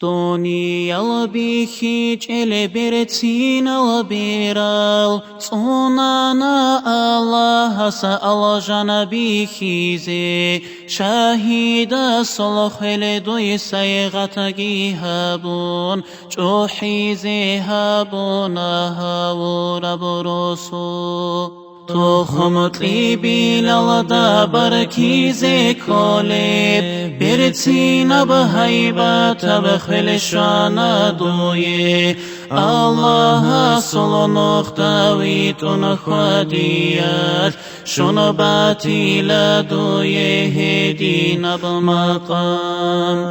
Toni albihi ele beretin albiral Sonana Allah sa alajana bihize Shahida solokhele doy saygatagi habun Chohize habuna hawra burusu تخمطي بلالدا بركيزي كولي برتينا بهيبة بخلشانا دوي الله صلو نختاوي تنخواديات شنو باتي لدوي هدينا بمقام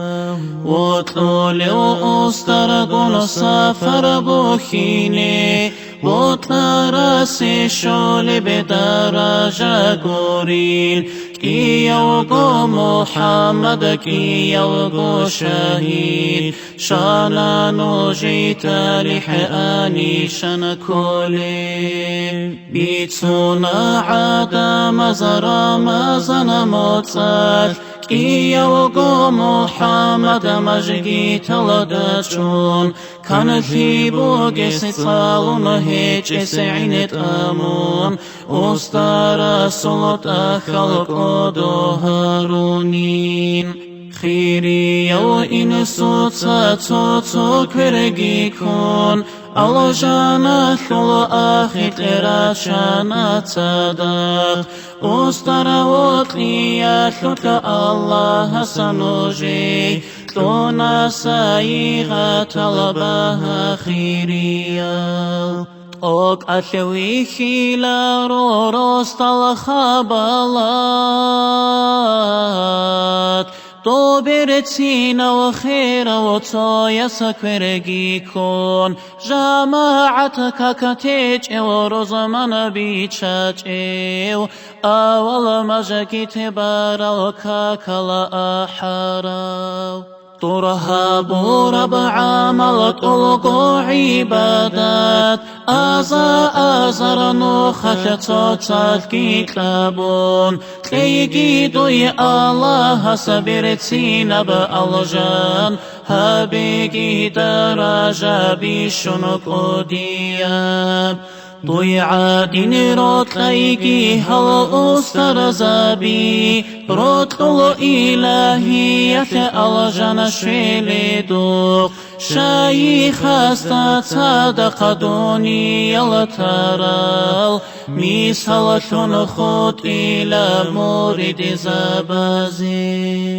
وطلولي وأسترقل سافر بوخيني وطلع راسي شولي بدرجة قرين كي يوقو محمد كي يوقو شهيد شالا نوجي تاريخ آني شنكولي بيتسونا عادا مزرا مزنا موتسات كي يوقو محمد مجگي تلدشون كان في بوغس صالون هيج سعينت امون استار صلت خلق هارونين خيري يو إن صوتا توتو كرجي كون الله جانا خلو آخي ترى شانا تدق استار وطليا خلق الله سنوجي تونا سايغة طلبها خيريا اوك أشوي خيلا روست الخبالات تو برتسينا وخيرا وطايا سكرجي كون جماعتك كتيج ورزمنا بيتشاج أول مجاكي تبارا وكاكلا أحارا ترهب ربع ملك ألقو عبادات أزر نوخة تلقي كلابون تلقي دوي الله سبرتين بألجان هبيقي درجة بشنك أدياب ضيعادين روت لايقي هل أستر زابي روت لو إلهية الجنة شلدوق شايخ استتصدق دوني يلترال ميسال شنخوت إلى مورد زبازي